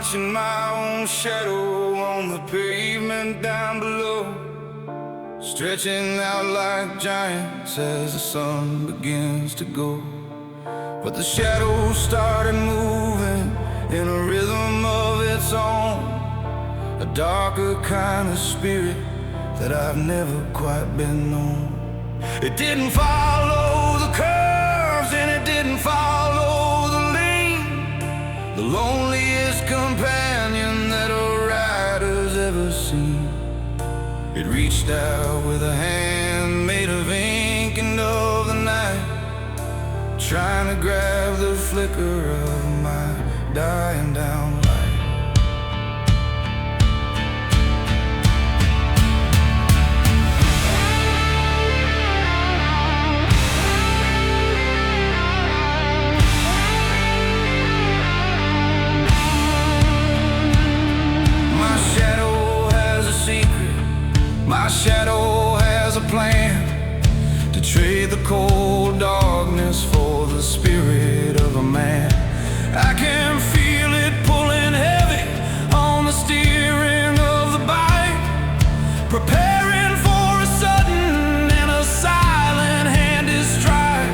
watching my own shadow on the pavement down below, stretching out like giants as the sun begins to go. But the shadows started moving in a rhythm of its own, a darker kind of spirit that I've never quite been known. It didn't follow the curves and it didn't follow the lane, the loneliest companion that a rider's ever seen. It reached out with a hand made of ink and of the night, trying to grab the flicker of my dying down light. My shadow has a secret, my shadow has a plan, to trade the cold darkness for the spirit of a man. I can feel it pulling heavy on the steering of the bike, preparing for a sudden and a silent handed strike.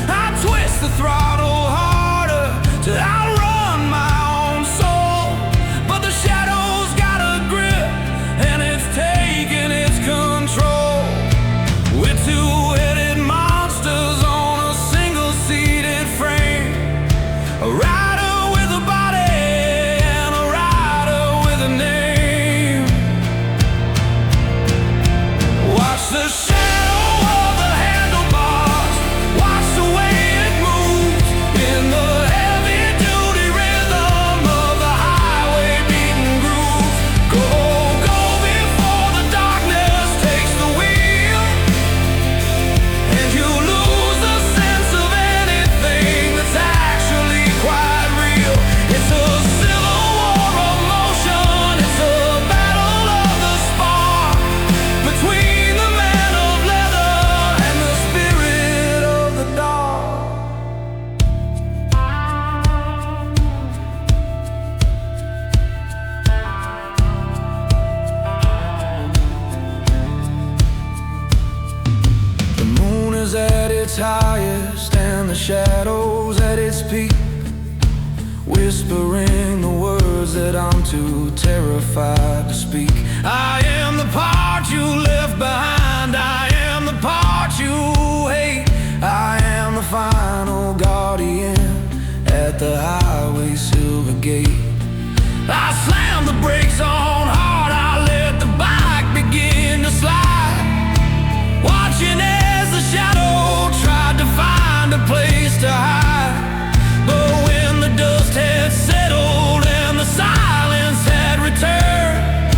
I twist the throttle harder to outrun my own soul, but the shadow's got a grip and it's taking its control. We're two-headed monsters on a single-seated frame, a rider with a body and a rider with a name. Watch the shadow of the handlebars, watch the way it moves in the heavy-duty rhythm of the highway beating grooves. Go, go before the darkness takes the wheel, and you lose the sense of anything that's actually quite real. It's a civil war of motion, it's a battle of the spark, between the man of leather and the spirit of the dark. The moon is at its highest and the shadows at its peak, whispering the words that I'm too terrified to speak. I am the part you left behind, I am the part you hate, I am the final guardian at the highway silver gate. I slam the brakes on hard, I let the bike begin to slide, watching as the shadow tried to find a place to hide. But when the dust had settled and the silence had returned,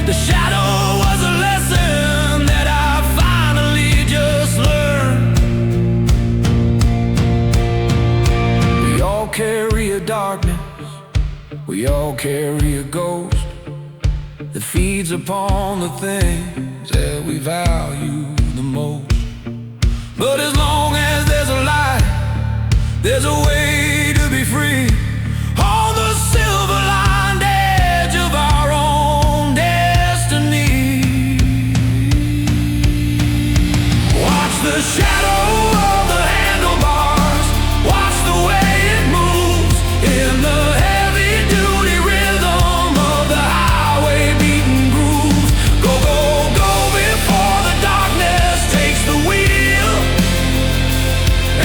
the shadow was a lesson that I finally just learned. We all carry a darkness, we all carry a ghost that feeds upon the things that we value the most. But as long as there's a light, there's a way to be free, on the silver-lined edge of our own destiny. Watch the shadow of the handlebars, watch the way it moves in the heavy-duty rhythm of the highway beating grooves. Go, go, go before the darkness takes the wheel,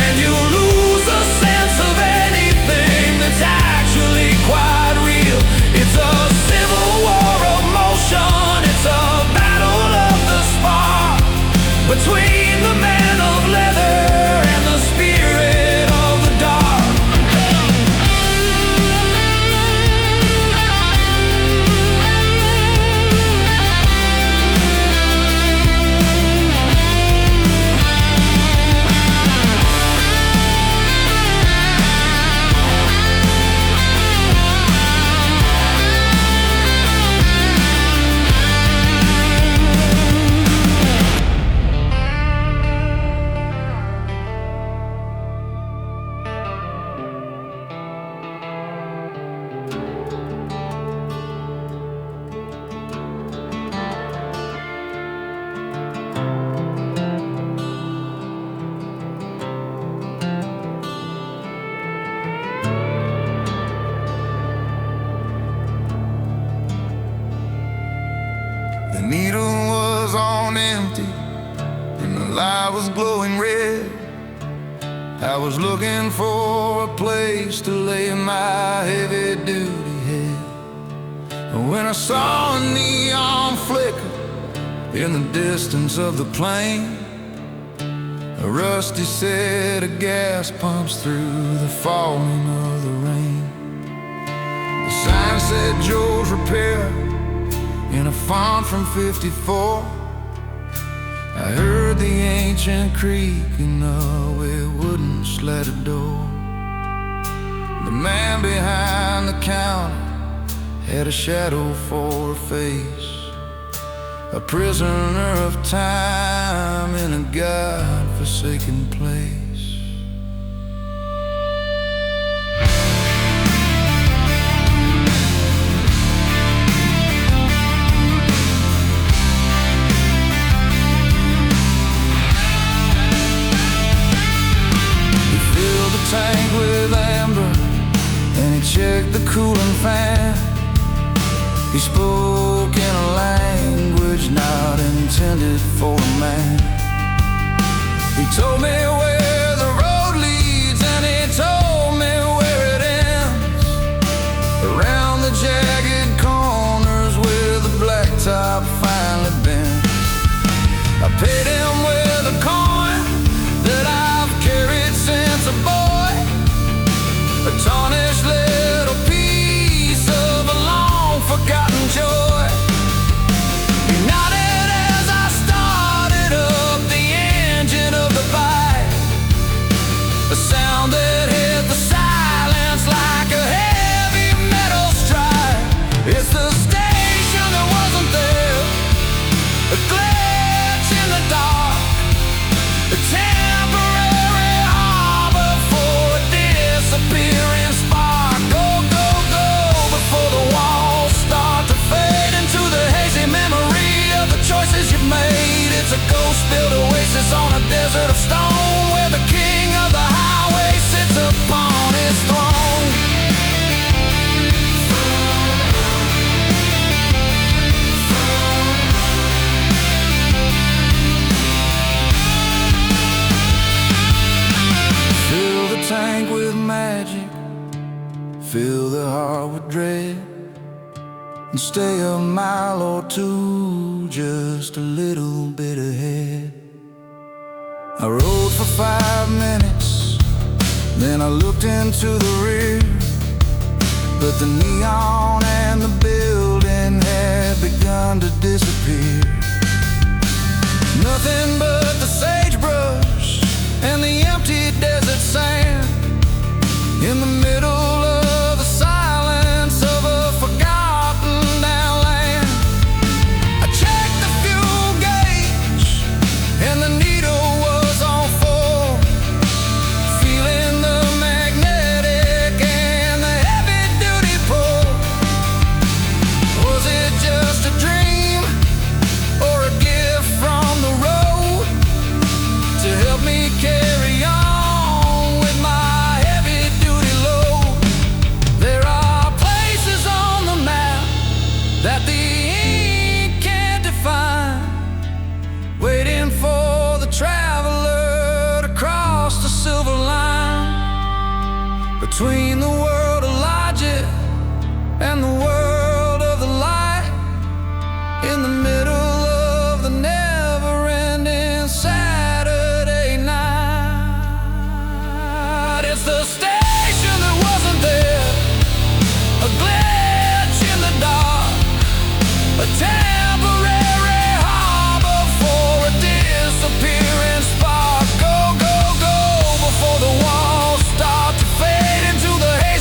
and you lose the sense of anything that's actually quite real. It's a civil war of motion, it's a battle of the spark, between the man of leather and the spirit of the dark. sky was glowing red. I was looking for a place to lay my heavy-duty head, when I saw a neon flicker in the distance of the plain. A rusty set of gas pumps through the falling of the rain. The sign said Joe's Repair in a font from '54. I heard the ancient creaking of a wooden slatted door. The man behind the counter had a shadow for a face, a prisoner of time in a God-forsaken place. He filled the tank with amber and he checked the cooling fan. He spoke in a language not intended for a man. He told me where the road leads and he told me where it ends, around the jagged corners where the blacktop finally bends. I paid him with a coin that I've carried since a boy, a tarnished little piece of a long-forgotten joy. He nodded as I started up the engine of the bike, a sound that hit the silence like a heavy metal strike. It's the station that wasn't there, a glitch in the dark, a temporary harbor for a disappearing spark. Go, go, go before the walls start to fade into the hazy memory of the choices you've made. It's a ghost-built oasis on a desert of stone, where the king of the highway sits upon his throne. Fill the tank with magic, fill the heart with dread, and stay a mile or two, just a little bit ahead. I rode for 5 minutes, then I looked into the rear, but the neon and the building had begun to disappear. Nothing but the sagebrush and the empty desert sand in the middle of the silence of a forgotten down land. I checked the fuel gauge and the needle was on full, feeling the magnetic and the heavy-duty pull. Was it just a dream or a gift from the road to help me carry on with my heavy-duty load? There are places on the map that the ink can't define, waiting for the traveler to cross the silver line, between the world of logic and the world of the light, in the middle of the never-ending Saturday night. It's the station that wasn't there, a glitch in the dark, a temporary harbor for a disappearing spark. Go, go, go before the walls start to fade into the haze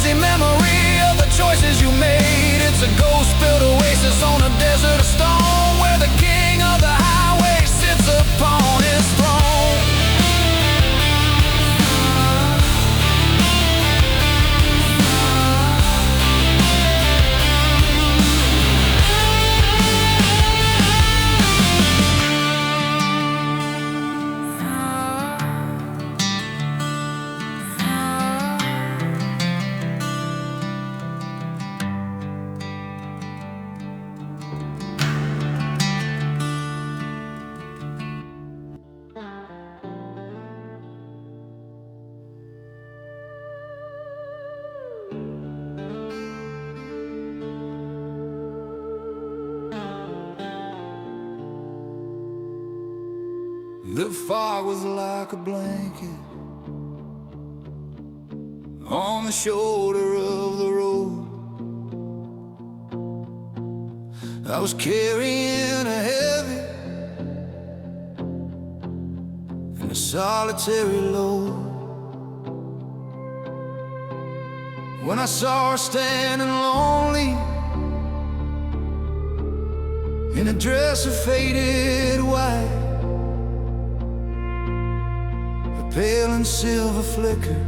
The fog was like a blanket on the shoulder of the road. I was carrying a heavy and a solitary load. When I saw her standing lonely in a dress of faded white, a pale and silver flicker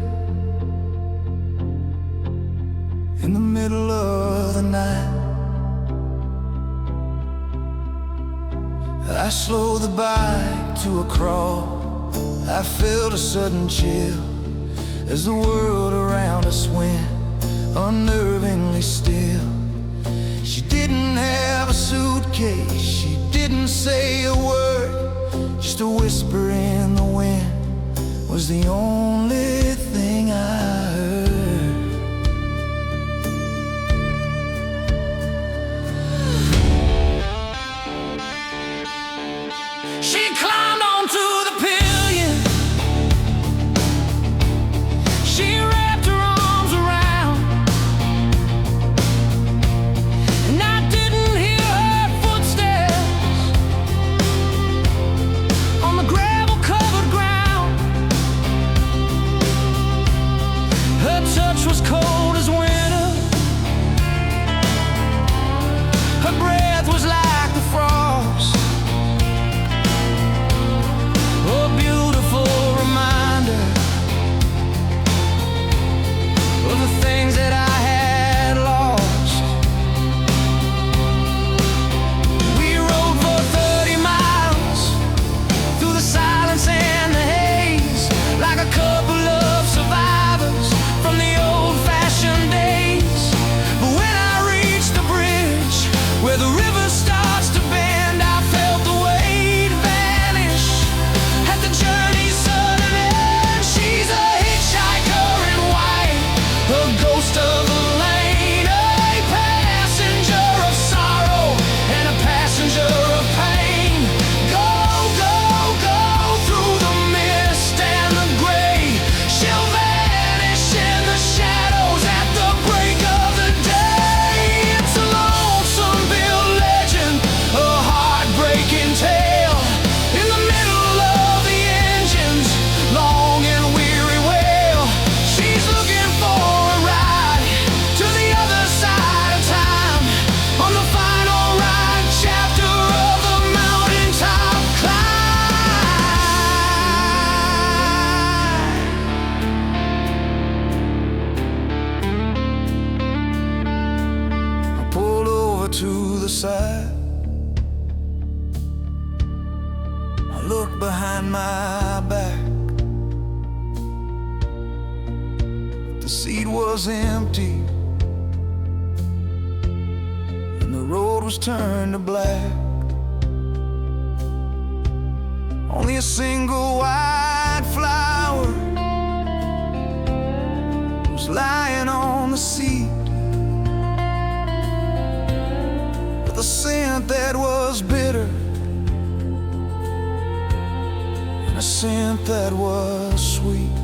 in the middle of the night, I slowed the bike to a crawl. I felt a sudden chill as the world around us went unnervingly still. She didn't have a suitcase, she didn't say a word, just a whisper in the wind was the only thing I heard. She climbed onto the pillion, she wrapped her arms around, and I didn't hear her footsteps on the gravel-covered ground. Her touch was cold as winter, her breath was like the frost. A beautiful reminder of the things that I had lost. We rode for 30 miles through the silence and the haze, like a couple of survivors from the old-fashioned days. But when I reached the bridge where the river starts to bend, I felt the weight vanish at the journey's sudden end. She's a hitchhiker in white, a ghost of the lane, a passenger of sorrow and a passenger of pain. Go, go, go through the mist and the gray, she'll vanish in the shadows at the break of the day. It's a lonesome built legend, a heartbreaking tale in the middle of the engine's long and weary wail. She's looking for a ride to the other side of time on the final ride chapter of the mountaintop climb. I pulled over to the side, I looked behind my back. The seat was empty and the road was turned to black. Only a single white flower was lying on the seat, with a scent that was bitter and a scent that was sweet.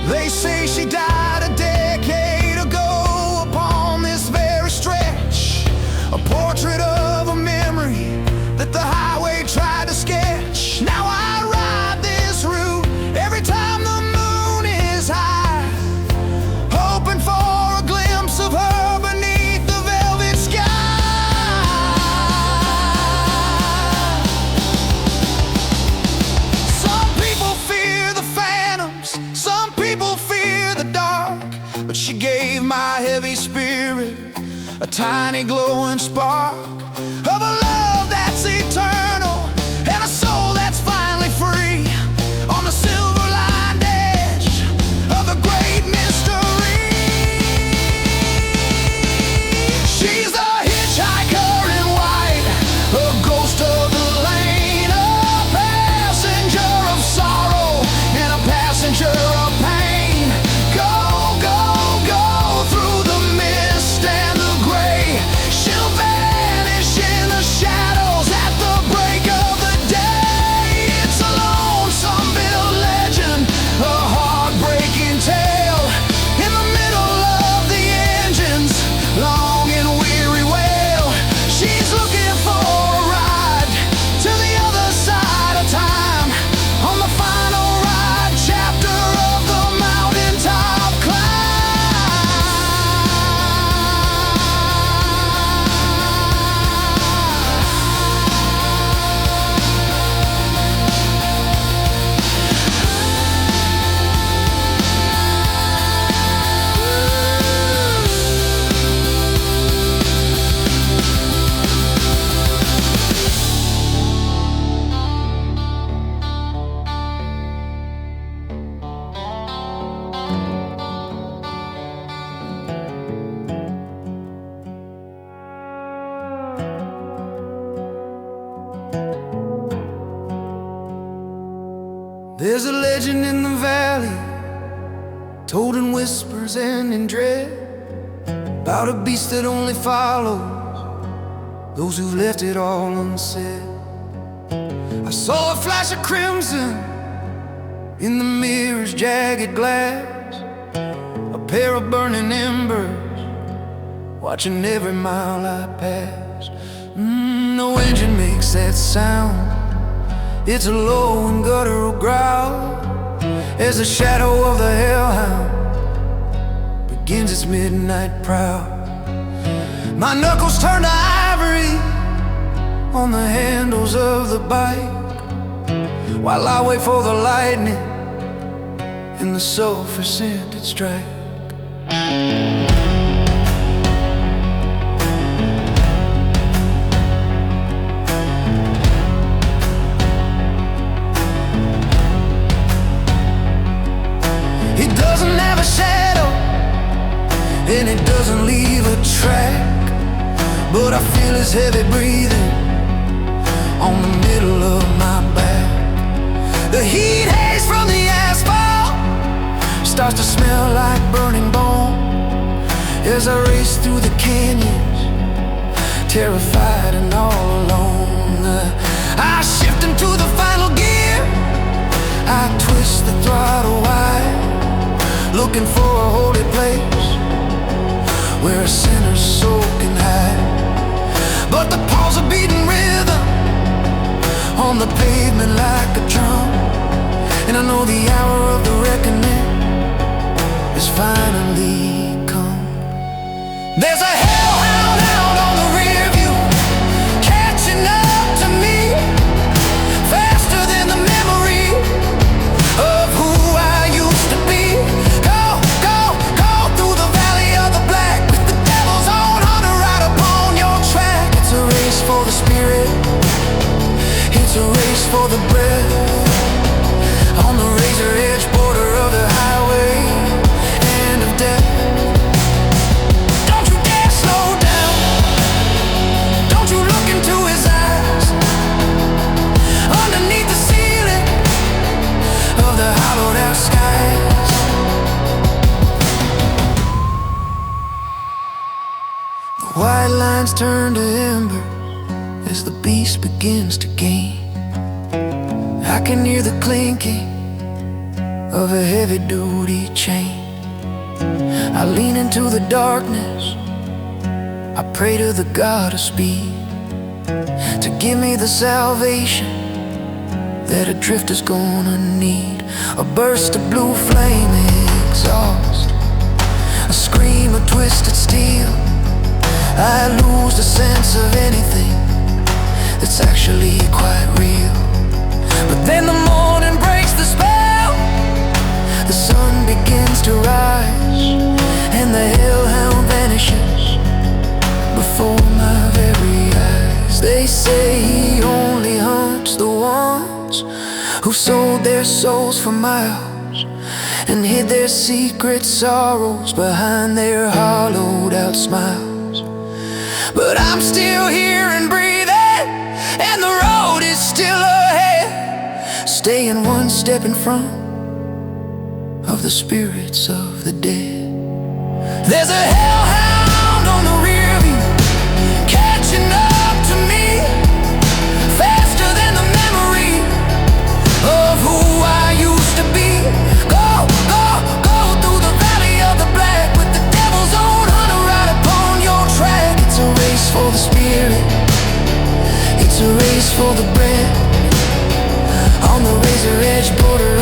They say she died a decade ago upon this very stretch, a portrait of a memory that the highway tried to sketch. Now I ride this route every time the moon is high, hoping for a glimpse of her beneath the velvet sky. Some people fear the phantoms, some people fear the dark, but she gave my heavy spirit a tiny glowing spark of a love that's eternal and a soul that's finally free on the silver-lined edge of the great mystery. She's a hitchhiker in white, a ghost of the lane, a passenger of sorrow and a passenger of pain. Go, go, go through the mist and the gray, she'll vanish There's a legend in the valley, told in whispers and in dread, about a beast that only follows those who've left it all unsaid. I saw a flash of crimson in the mirror's jagged glass, a pair of burning embers watching every mile I pass. No engine makes that sound. It's a low and guttural growl as the shadow of the Hellhound begins its midnight prowl. My knuckles turn to ivory on the handles of the bike, while I wait for the lightning and the sulfur-scented strike. It doesn't have a shadow and it doesn't leave a track, but I feel his heavy breathing on the middle of my back. The heat haze from the asphalt starts to smell like burning bone as I race through the canyons, terrified and all alone. I shift into the final gear, I twist the throttle wide, looking for a holy place where a sinner's soul can hide. But the paws are beating rhythm on the pavement like a drum, and I know the hour of the reckoning is finally come. There's a hellhound out on the Rearview, catching up to me, faster than the memory of who I used to be. Go, go, go through the valley of the black with the devil's own hunter right upon your track. It's a race for the spirit, it's a race for the breath, on the razor-edge border of the highway and of death. Don't you dare slow down, don't you look into his eyes, underneath the ceiling of the hollowed-out skies. The white lines turn to ember as the beast begins to gain. I can hear the clinking of a heavy-duty chain. I lean into the darkness, I pray to the God of speed to give me the salvation that a drifter's gonna need. A burst of blue flame exhaust, a scream of twisted steel. I lose the sense of anything that's actually quite real. But then the morning breaks the spell, the sun begins to rise, and the hellhound vanishes before my very eyes. They say he only hunts the ones who sold their souls for miles and hid their secret sorrows behind their hollowed-out smiles. But I'm still here and breathing, and the road is still ahead, staying one step in front of the spirits of the dead. There's a hellhound on the Rearview, catching up to me, faster than the memory of who I used to be. Go, go, go through the valley of the black with the devil's own hunter right upon your track. It's a race for the spirit, it's a race for the breath, on the razor-edge border